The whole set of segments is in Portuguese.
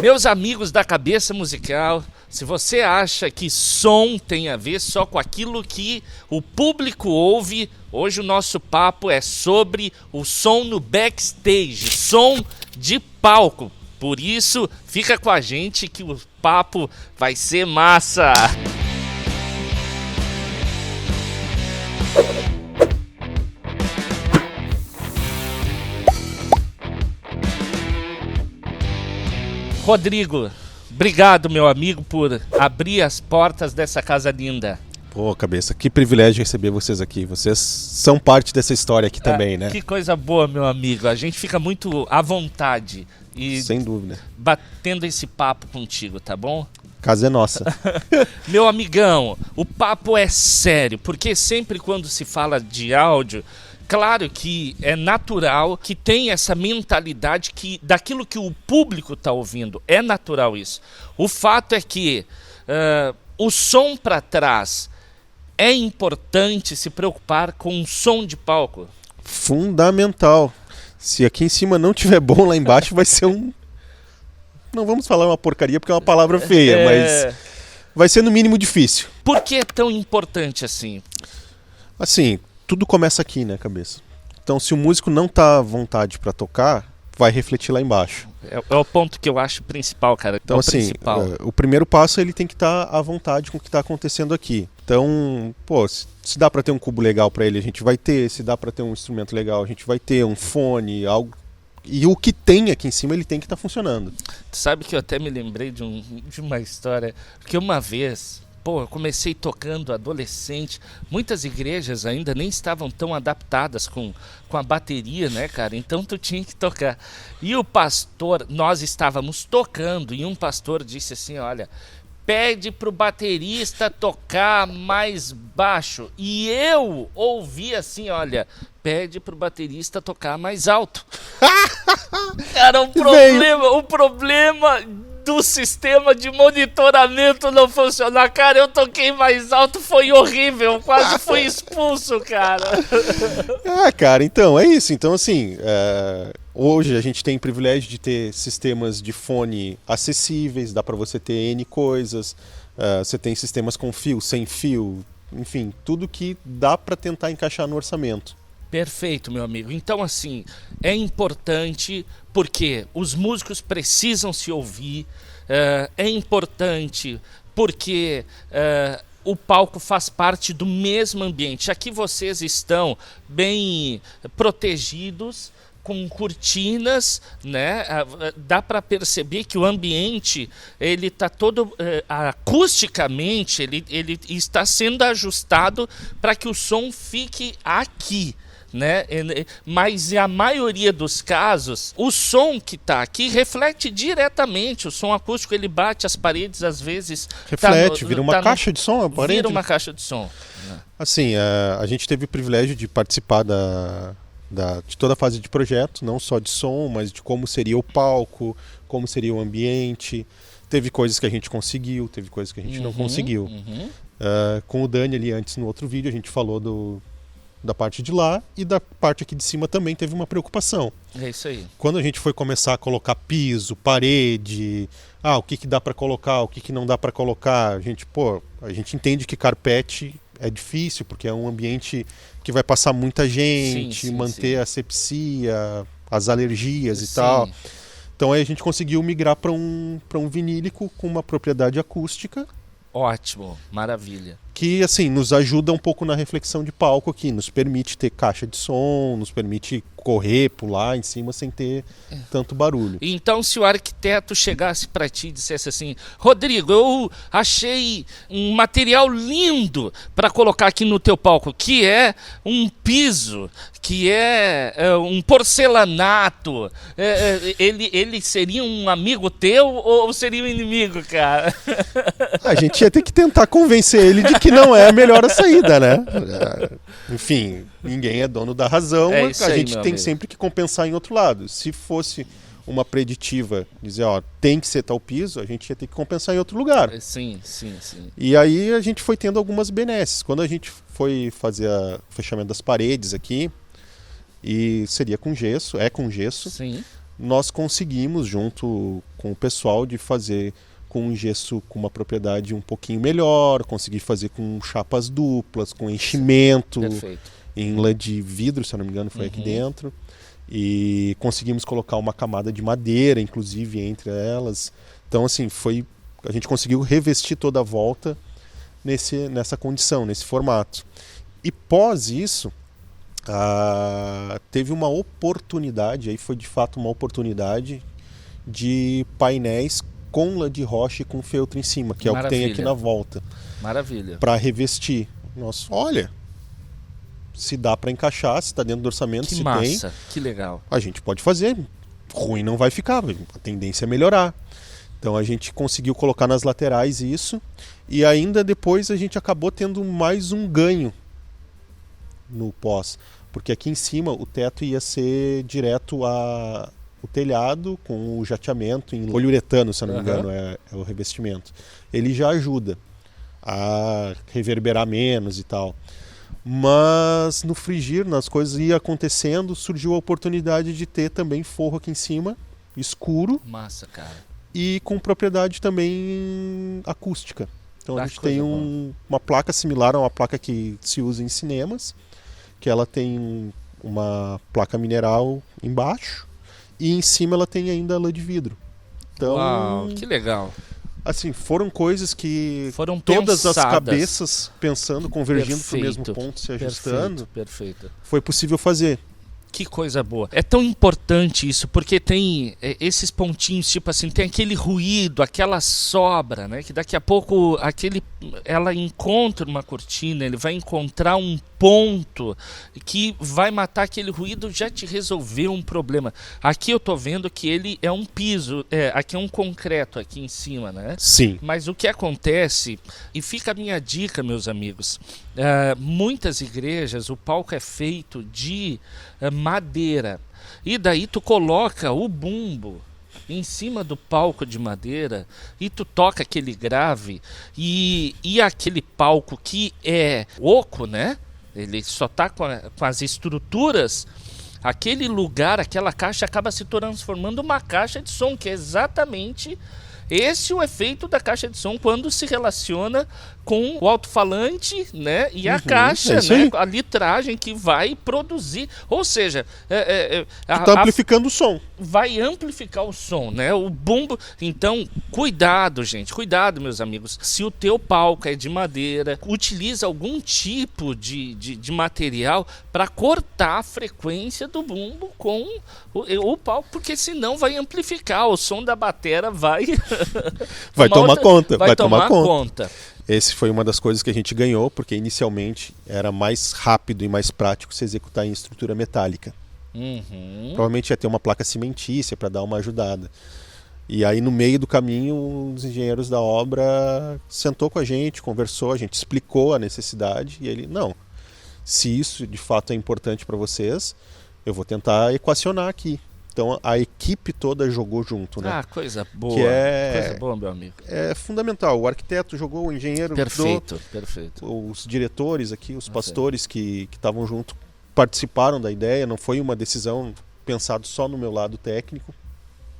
Meus amigos da Cabeça Musical, se você acha que som tem a ver só com aquilo que o público ouve, hoje o nosso papo é sobre o som no backstage, som de palco. Por isso, fica com a gente que o papo vai ser massa! Rodrigo, obrigado, meu amigo, por abrir as portas dessa casa linda. Pô, Cabeça, que privilégio receber vocês aqui. Vocês são parte dessa história aqui também, né? Que coisa boa, meu amigo. A gente fica muito à vontade e sem dúvida, batendo esse papo contigo, tá bom? Casa é nossa. Meu amigão, o papo é sério, porque sempre quando se fala de áudio, claro que é natural que tem essa mentalidade que daquilo que o público está ouvindo. É natural isso. O fato é que o som para trás é importante se preocupar com o som de palco. Fundamental. Se aqui em cima não tiver bom, lá embaixo vai ser um... Não vamos falar uma porcaria porque é uma palavra feia, mas vai ser no mínimo difícil. Por que é tão importante assim? Assim, tudo começa aqui, né, Cabeça? Então, se o músico não tá à vontade para tocar, vai refletir lá embaixo. É o ponto que eu acho principal, cara. Então, assim, o primeiro passo ele tem que estar à vontade com o que está acontecendo aqui. Então, pô, se dá para ter um cubo legal para ele, a gente vai ter. Se dá para ter um instrumento legal, a gente vai ter um fone, algo. E o que tem aqui em cima, ele tem que estar funcionando. Tu sabe que eu até me lembrei de uma história, porque uma vez... Pô, eu comecei tocando adolescente, muitas igrejas ainda nem estavam tão adaptadas com a bateria, né, cara? Então tu tinha que tocar. E o pastor, nós estávamos tocando e um pastor disse assim, olha, pede pro baterista tocar mais baixo. E eu ouvi assim, olha, pede pro baterista tocar mais alto. Cara, o problema do sistema de monitoramento não funcionar. Cara, eu toquei mais alto, foi horrível, quase fui expulso, cara. Cara, então, é isso. Então, assim, hoje a gente tem o privilégio de ter sistemas de fone acessíveis, dá para você ter N coisas, você tem sistemas com fio, sem fio, enfim, tudo que dá para tentar encaixar no orçamento. Perfeito, meu amigo. Então, assim, é importante porque os músicos precisam se ouvir, é importante porque o palco faz parte do mesmo ambiente. Aqui vocês estão bem protegidos, com cortinas, né? Dá para perceber que o ambiente ele está todo acusticamente, ele está sendo ajustado para que o som fique aqui. Né? Mas a maioria dos casos, o som que está aqui reflete diretamente. O som acústico ele bate as paredes, às vezes reflete, vira uma caixa de som, aparente. Vira uma caixa de som. Assim, a gente teve o privilégio de participar de toda a fase de projeto, não só de som, mas de como seria o palco, como seria o ambiente. Teve coisas que a gente conseguiu, teve coisas que a gente não conseguiu. Com o Dani ali antes no outro vídeo a gente falou da parte de lá e da parte aqui de cima também teve uma preocupação. É isso aí. Quando a gente foi começar a colocar piso, parede, o que dá para colocar, o que não dá para colocar, a gente entende que carpete é difícil porque é um ambiente que vai passar muita gente, manter a asepsia, as alergias e tal. Então aí a gente conseguiu migrar para um vinílico com uma propriedade acústica. Ótimo, maravilha. Que, assim, nos ajuda um pouco na reflexão de palco aqui, nos permite ter caixa de som, nos permite correr, pular em cima sem ter tanto barulho. Então, se o arquiteto chegasse para ti e dissesse assim, Rodrigo, eu achei um material lindo para colocar aqui no teu palco, que é um piso, que é um porcelanato, ele seria um amigo teu ou seria um inimigo, cara? A gente ia ter que tentar convencer ele de que não é a melhor a saída, né? Enfim, ninguém é dono da razão, a gente tem sempre que compensar em outro lado. Se fosse uma preditiva, dizer, tem que ser tal piso, a gente ia ter que compensar em outro lugar. Sim. E aí a gente foi tendo algumas benesses. Quando a gente foi fazer o fechamento das paredes aqui, e seria com gesso, com gesso, sim. Nós conseguimos, junto com o pessoal de fazer com um gesso com uma propriedade um pouquinho melhor, conseguir fazer com chapas duplas, com enchimento, em lã de vidro, se eu não me engano, foi aqui dentro. E conseguimos colocar uma camada de madeira, inclusive, entre elas. Então, assim, a gente conseguiu revestir toda a volta nessa condição, nesse formato. E pós isso, teve uma oportunidade, aí foi de fato uma oportunidade de painéis com lã de rocha e com feltro em cima, que é o que tem aqui na volta. Maravilha. Para revestir. Nossa, olha, se dá para encaixar, se está dentro do orçamento, que se massa, tem, que legal. a gente pode fazer. Ruim não vai ficar, a tendência é melhorar. Então a gente conseguiu colocar nas laterais isso, e ainda depois a gente acabou tendo mais um ganho no pós, porque aqui em cima o teto ia ser direto o telhado com o jateamento em poliuretano, se eu não me engano, é o revestimento. Ele já ajuda a reverberar menos e tal. Mas no frigir, nas coisas iam acontecendo, surgiu a oportunidade de ter também forro aqui em cima, escuro. Massa, cara. E com propriedade também acústica. Então a gente tem uma placa similar a uma placa que se usa em cinemas, que ela tem uma placa mineral embaixo, e em cima ela tem ainda lã de vidro. Então, uau, que legal. Assim, foram coisas que foram todas pensadas. As cabeças pensando, convergindo para o mesmo ponto, se ajustando, perfeito. Foi possível fazer. Que coisa boa. É tão importante isso, porque tem esses pontinhos, tipo assim, tem aquele ruído, aquela sobra, né? Que daqui a pouco ela encontra uma cortina, ele vai encontrar um ponto que vai matar aquele ruído, já te resolveu um problema. Aqui eu tô vendo que ele é um piso, aqui é um concreto aqui em cima, né? Sim. Mas o que acontece, e fica a minha dica, meus amigos, muitas igrejas, o palco é feito de madeira, e daí tu coloca o bumbo em cima do palco de madeira e tu toca aquele grave, e aquele palco que é oco, né? Ele só tá com as estruturas, aquele lugar, aquela caixa acaba se transformando uma caixa de som, que é exatamente esse o efeito da caixa de som quando se relaciona com o alto-falante, né? E a caixa, né? A litragem que vai produzir. Ou seja, está amplificando o som. Vai amplificar o som, né? O bumbo. Então, cuidado, gente. Cuidado, meus amigos. Se o teu palco é de madeira, utiliza algum tipo de material para cortar a frequência do bumbo com o palco, porque senão vai amplificar. O som da batera vai tomar conta. Vai tomar conta. Esse foi uma das coisas que a gente ganhou, porque inicialmente era mais rápido e mais prático se executar em estrutura metálica. Provavelmente ia ter uma placa cimentícia para dar uma ajudada. E aí no meio do caminho os engenheiros da obra sentou com a gente, conversou, a gente explicou a necessidade, e ele, não, se isso de fato é importante para vocês, eu vou tentar equacionar aqui. Então a equipe toda jogou junto, né? Ah, coisa boa. Coisa boa, meu amigo. É fundamental. O arquiteto jogou, o engenheiro perfeito. Os diretores aqui, os pastores que estavam junto, participaram da ideia. Não foi uma decisão pensada só no meu lado técnico.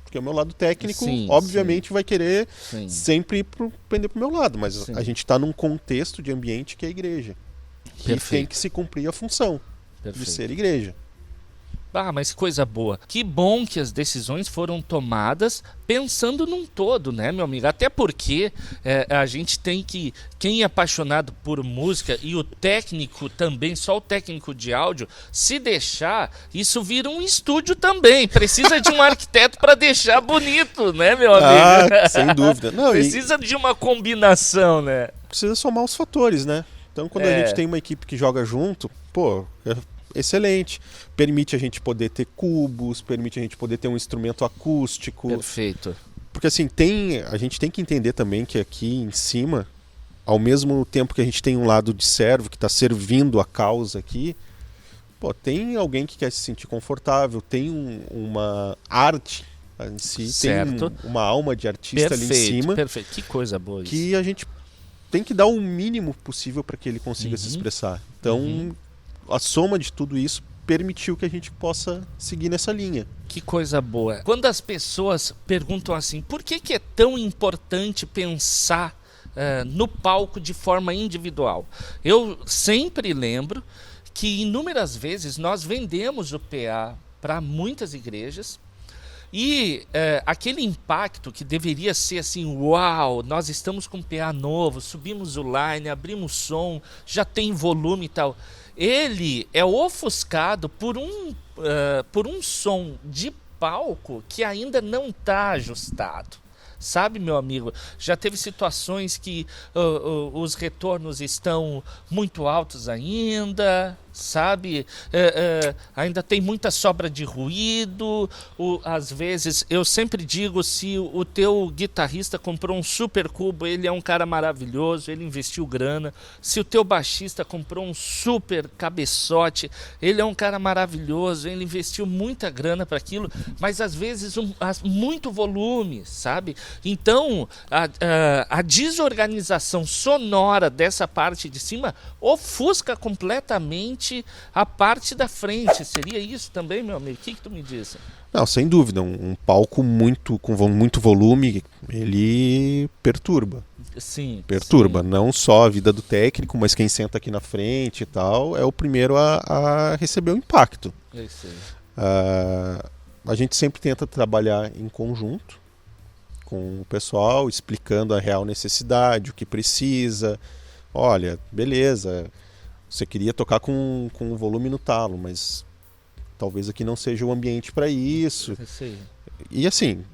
Porque o meu lado técnico, obviamente, vai querer sempre pender para o meu lado. Mas a gente está num contexto de ambiente que é a igreja. E tem que se cumprir a função de ser igreja. Ah, mas coisa boa. Que bom que as decisões foram tomadas pensando num todo, né, meu amigo? Até porque a gente tem que... Quem é apaixonado por música e o técnico também, só o técnico de áudio, se deixar, isso vira um estúdio também. Precisa de um arquiteto para deixar bonito, né, meu amigo? Ah, sem dúvida. Não, precisa de uma combinação, né? Precisa somar os fatores, né? Então, quando a gente tem uma equipe que joga junto, pô... excelente. Permite a gente poder ter cubos, permite a gente poder ter um instrumento acústico. Perfeito. Porque assim, a gente tem que entender também que aqui em cima, ao mesmo tempo que a gente tem um lado de servo que está servindo a causa aqui, pô, tem alguém que quer se sentir confortável, tem uma arte em si, certo. Tem uma alma de artista ali em cima. Perfeito, que coisa boa isso. Que a gente tem que dar o mínimo possível para que ele consiga se expressar. Então... a soma de tudo isso permitiu que a gente possa seguir nessa linha. Que coisa boa. Quando as pessoas perguntam assim, por que é tão importante pensar no palco de forma individual? Eu sempre lembro que inúmeras vezes nós vendemos o PA para muitas igrejas e aquele impacto que deveria ser assim, uau, nós estamos com PA novo, subimos o line, abrimos som, já tem volume e tal. Ele é ofuscado por um som de palco que ainda não está ajustado. Sabe, meu amigo, já teve situações que os retornos estão muito altos ainda, sabe? Ainda tem muita sobra de ruído. Às vezes, eu sempre digo, se o teu guitarrista comprou um super cubo, ele é um cara maravilhoso, ele investiu grana. Se o teu baixista comprou um super cabeçote, ele é um cara maravilhoso, ele investiu muita grana para aquilo, mas às vezes muito volume, sabe? Então, a desorganização sonora dessa parte de cima ofusca completamente a parte da frente. Seria isso também, meu amigo? O que tu me diz? Não, sem dúvida. Um palco com muito volume, ele perturba. Sim. Perturba. Sim. Não só a vida do técnico, mas quem senta aqui na frente e tal, é o primeiro a receber o impacto. É isso aí. A gente sempre tenta trabalhar em conjunto com o pessoal, explicando a real necessidade, o que precisa. Olha, beleza, você queria tocar com o volume no talo, mas talvez aqui não seja o ambiente para isso. Sim. E assim,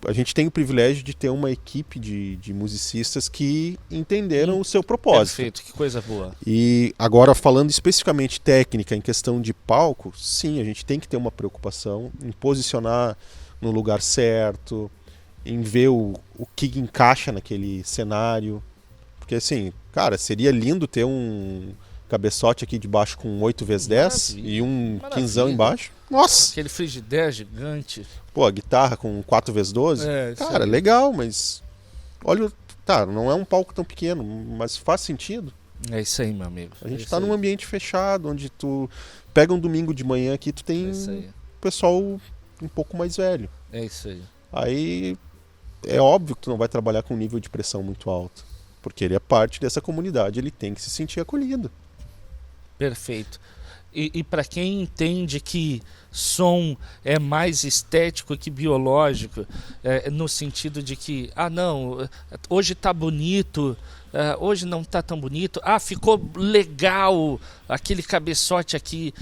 a gente tem o privilégio de ter uma equipe de musicistas que entenderam o seu propósito. Perfeito, que coisa boa. E agora, falando especificamente técnica, em questão de palco, sim, a gente tem que ter uma preocupação em posicionar no lugar certo, em ver o que encaixa naquele cenário. Porque assim, cara, seria lindo ter um cabeçote aqui de baixo com 8x10 e um quinzão embaixo. Nossa! Aquele frigideira gigante. Pô, a guitarra com 4x12. Cara, legal, mas olha, tá, não é um palco tão pequeno, mas faz sentido. É isso aí, meu amigo. A gente tá num ambiente fechado, onde tu pega um domingo de manhã aqui, tu tem pessoal um pouco mais velho. É isso aí. Aí é óbvio que tu não vai trabalhar com um nível de pressão muito alto, porque ele é parte dessa comunidade, ele tem que se sentir acolhido. Perfeito. E para quem entende que som é mais estético que biológico, no sentido de que, não, hoje tá bonito, hoje não tá tão bonito, ficou legal aquele cabeçote aqui.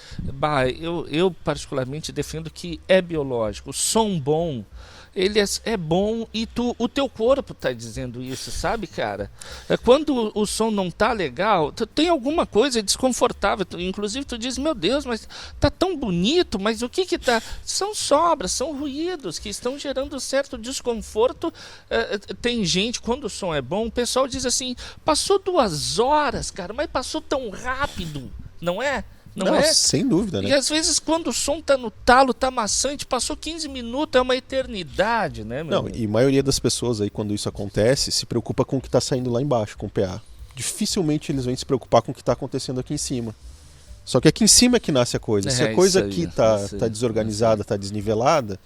Eu particularmente defendo que é biológico. O som bom, ele é bom e o teu corpo tá dizendo isso, sabe, cara? Quando o som não tá legal, tem alguma coisa desconfortável. Inclusive tu diz, meu Deus, mas tá tão bonito, mas o que tá? São sobras, são ruídos que estão gerando certo desconforto. Tem gente, quando o som é bom, o pessoal diz assim, passou 2 horas, cara, mas passou tão rápido, não é? Não é? Sem dúvida, né? E às vezes quando o som tá no talo, tá maçante, passou 15 minutos, é uma eternidade, né, meu amigo? E a maioria das pessoas aí, quando isso acontece, se preocupa com o que tá saindo lá embaixo, com o PA. Dificilmente eles vão se preocupar com o que tá acontecendo aqui em cima. Só que aqui em cima é que nasce a coisa. Se a coisa aqui tá desorganizada, tá desnivelada,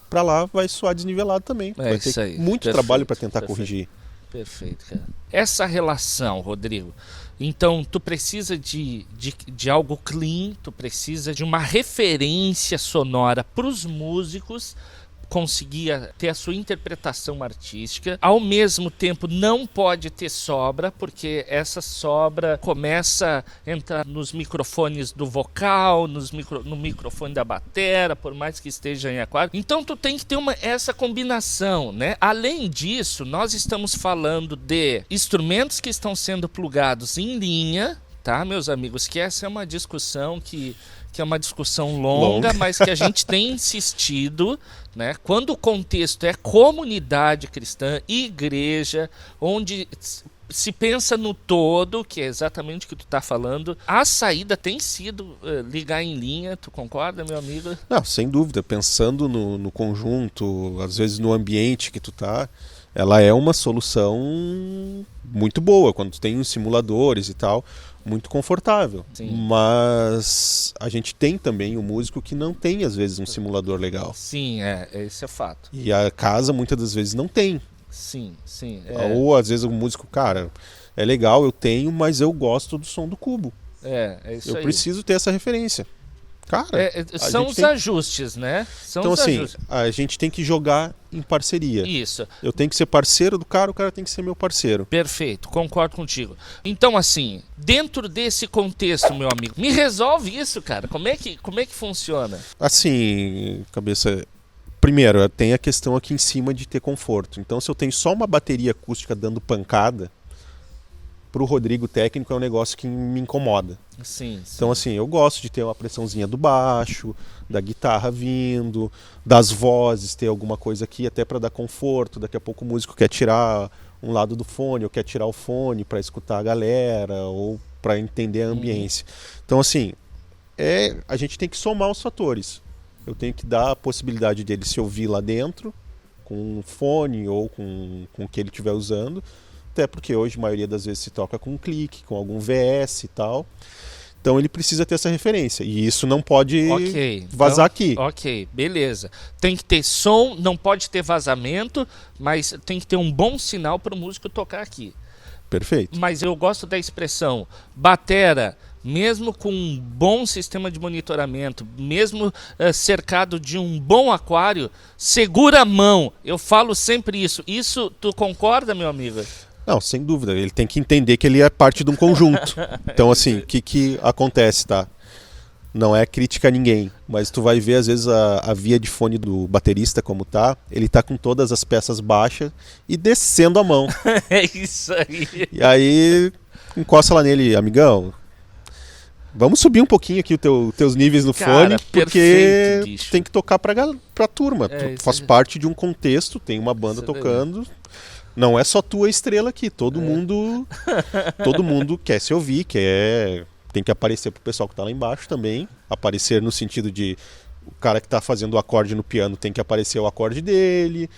pra lá vai soar desnivelado também. Vai ter muito trabalho para tentar corrigir. Perfeito, cara. Essa relação, Rodrigo, então tu precisa de algo clean, tu precisa de uma referência sonora para os músicos conseguir ter a sua interpretação artística. Ao mesmo tempo não pode ter sobra, porque essa sobra começa a entrar nos microfones do vocal, no microfone da batera, por mais que esteja em aquário. Então tu tem que ter essa combinação, né? Além disso, nós estamos falando de instrumentos que estão sendo plugados em linha, tá, meus amigos? Que essa é uma discussão que é uma discussão longa, mas que a gente tem insistido, né? Quando o contexto é comunidade cristã, igreja, onde se pensa no todo, que é exatamente o que tu está falando, a saída tem sido ligar em linha. Tu concorda, meu amigo? Não, sem dúvida. Pensando no conjunto, às vezes no ambiente que tu tá, ela é uma solução muito boa quando tu tem os simuladores e tal. muito confortável. Sim. Mas a gente tem também o músico que não tem, às vezes, um simulador legal. Sim, esse é fato. E a casa, muitas das vezes, não tem. Sim. Ou, às vezes, o músico, cara, é legal, eu tenho, mas eu gosto do som do cubo. É isso aí. Eu preciso ter essa referência. Cara, são os ajustes, né? Então, assim, a gente tem que jogar em parceria. Isso. Eu tenho que ser parceiro do cara, o cara tem que ser meu parceiro. Perfeito, concordo contigo. Então, assim, dentro desse contexto, meu amigo, me resolve isso, cara. Como é que funciona? Assim, cabeça... Primeiro, tem a questão aqui em cima de ter conforto. Então, se eu tenho só uma bateria acústica dando pancada, pro Rodrigo técnico é um negócio que me incomoda. Sim. Então, assim, eu gosto de ter uma pressãozinha do baixo, da guitarra vindo, das vozes, ter alguma coisa aqui até para dar conforto. Daqui a pouco o músico quer tirar um lado do fone, ou quer tirar o fone para escutar a galera, ou para entender a ambiência. Então, assim, a gente tem que somar os fatores. Eu tenho que dar a possibilidade dele se ouvir lá dentro, com um fone ou com o que ele estiver usando. Até porque hoje a maioria das vezes se toca com um clique, com algum VS e tal. Então ele precisa ter essa referência. E isso não pode vazar aqui. Ok, beleza. Tem que ter som, não pode ter vazamento, mas tem que ter um bom sinal para o músico tocar aqui. Perfeito. Mas eu gosto da expressão batera, mesmo com um bom sistema de monitoramento, mesmo cercado de um bom aquário, segura a mão. Eu falo sempre isso. Isso, tu concorda, meu amigo? Não, sem dúvida. Ele tem que entender que ele é parte de um conjunto. Então, assim, o que acontece, tá? Não é crítica a ninguém, mas tu vai ver, às vezes, a via de fone do baterista como tá, ele tá com todas as peças baixas e descendo a mão. É isso aí. E aí, encosta lá nele, amigão, vamos subir um pouquinho aqui os teus níveis no fone, porque bicho. tem que tocar pra turma. Tu faz parte de um contexto, tem uma banda tocando. Não é só tua estrela aqui, todo mundo quer se ouvir, tem que aparecer pro pessoal que tá lá embaixo também. Aparecer no sentido de o cara que tá fazendo o acorde no piano tem que aparecer o acorde dele,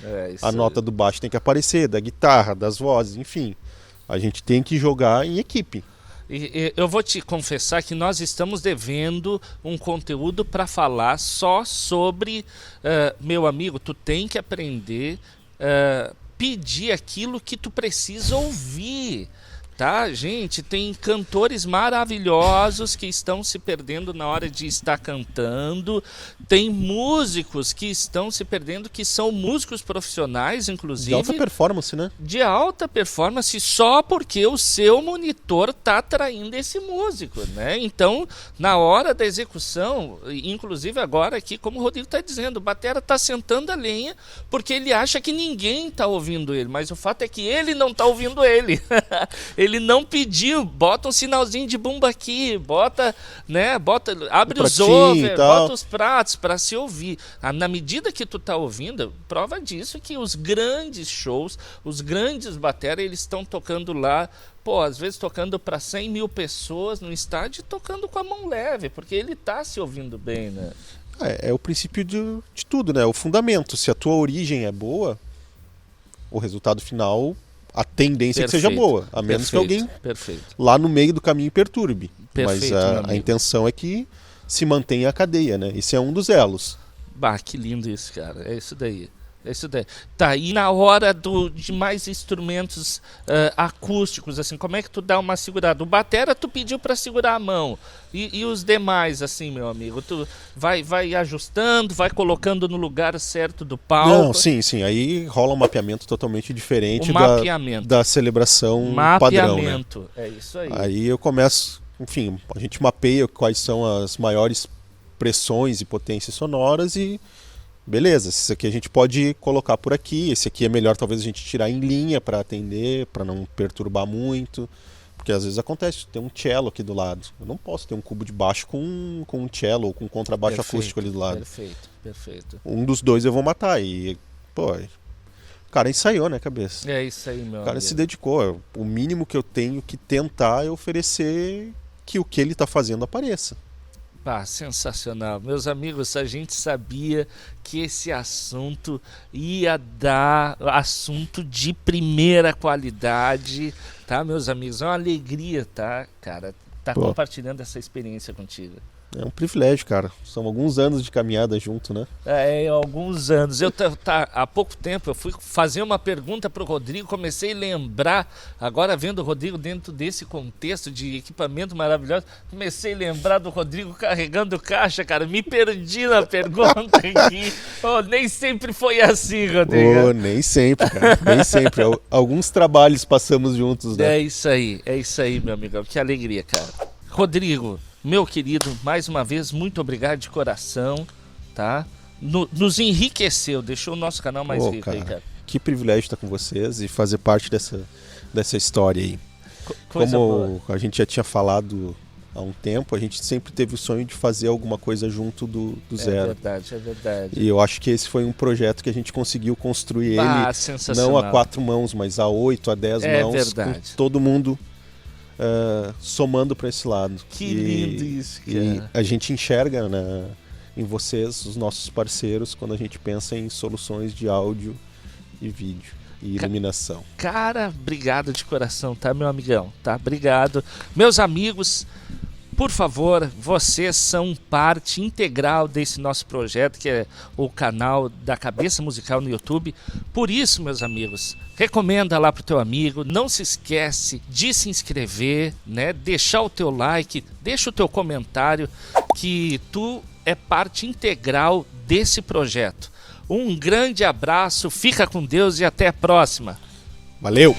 a nota do baixo tem que aparecer, da guitarra, das vozes, enfim. A gente tem que jogar em equipe. Eu vou te confessar que nós estamos devendo um conteúdo para falar só sobre, meu amigo, tu tem que aprender pedir aquilo que tu precisa ouvir, tá, gente? Tem cantores maravilhosos que estão se perdendo na hora de estar cantando, tem músicos que estão se perdendo, que são músicos profissionais, inclusive. De alta performance, né? De alta performance, só porque o seu monitor tá atraindo esse músico, né? Então, na hora da execução, inclusive agora aqui, como o Rodrigo tá dizendo, o batera tá sentando a lenha porque ele acha que ninguém tá ouvindo ele, mas o fato é que ele não tá ouvindo ele. Ele não pediu, bota um sinalzinho de bumba aqui, abre os over, bota os pratos para se ouvir. Na medida que tu tá ouvindo, prova disso que os grandes shows, os grandes batera, eles estão tocando lá, às vezes tocando para 100 mil pessoas no estádio, tocando com a mão leve, porque ele tá se ouvindo bem, né? É o princípio de tudo, né? O fundamento. Se a tua origem é boa, o resultado final, a tendência é que seja boa, a menos que alguém lá no meio do caminho perturbe. Mas a intenção é que se mantenha a cadeia, né? Esse é um dos elos. Bah, que lindo isso, cara. É isso daí. Tá, e na hora de mais instrumentos acústicos, assim, como é que tu dá uma segurada? O batera tu pediu para segurar a mão. E os demais, assim, meu amigo? Tu vai ajustando, vai colocando no lugar certo do palco? Não, sim. Aí rola um mapeamento totalmente diferente da celebração padrão, né? É isso aí. Aí eu começo, enfim, a gente mapeia quais são as maiores pressões e potências sonoras e beleza, esse aqui a gente pode colocar por aqui, esse aqui é melhor talvez a gente tirar em linha para atender, para não perturbar muito, porque às vezes acontece, tem um cello aqui do lado, eu não posso ter um cubo de baixo com um cello ou com um contrabaixo acústico ali do lado. Perfeito. Um dos dois eu vou matar e, o cara ensaiou, né, cabeça? É isso aí, meu amigo. O cara se dedicou, o mínimo que eu tenho que tentar é oferecer que o que ele está fazendo apareça. Sensacional. Meus amigos, a gente sabia que esse assunto ia dar assunto de primeira qualidade, tá, meus amigos? É uma alegria, tá, cara, estar compartilhando essa experiência contigo. É um privilégio, cara. São alguns anos de caminhada junto, né? Alguns anos. Há pouco tempo eu fui fazer uma pergunta para o Rodrigo, comecei a lembrar, agora vendo o Rodrigo dentro desse contexto de equipamento maravilhoso, comecei a lembrar do Rodrigo carregando caixa, cara. Me perdi na pergunta aqui. Nem sempre foi assim, Rodrigo. Nem sempre, cara. Nem sempre. Alguns trabalhos passamos juntos, né? É isso aí, meu amigo. Que alegria, cara. Rodrigo, meu querido, mais uma vez, muito obrigado de coração, tá? Nos enriqueceu, deixou o nosso canal mais rico, cara, aí, cara. Que privilégio estar com vocês e fazer parte dessa história aí. Coisa Como boa. a gente já tinha falado há um tempo, a gente sempre teve o sonho de fazer alguma coisa junto do zero. É verdade. E eu acho que esse foi um projeto que a gente conseguiu construir ele, sensacional. não a 4 mãos, mas a 8, a 10 mãos, verdade. com todo mundo somando para esse lado. Que lindo isso, cara. E a gente enxerga, né, em vocês, os nossos parceiros, quando a gente pensa em soluções de áudio e vídeo e iluminação. Cara, obrigado de coração, tá, meu amigão? Tá, obrigado. Meus amigos, por favor, vocês são parte integral desse nosso projeto, que é o canal da Cabeça Musical no YouTube. Por isso, meus amigos, recomenda lá pro teu amigo, não se esquece de se inscrever, né? Deixar o teu like, deixa o teu comentário, que tu é parte integral desse projeto. Um grande abraço, fica com Deus e até a próxima. Valeu!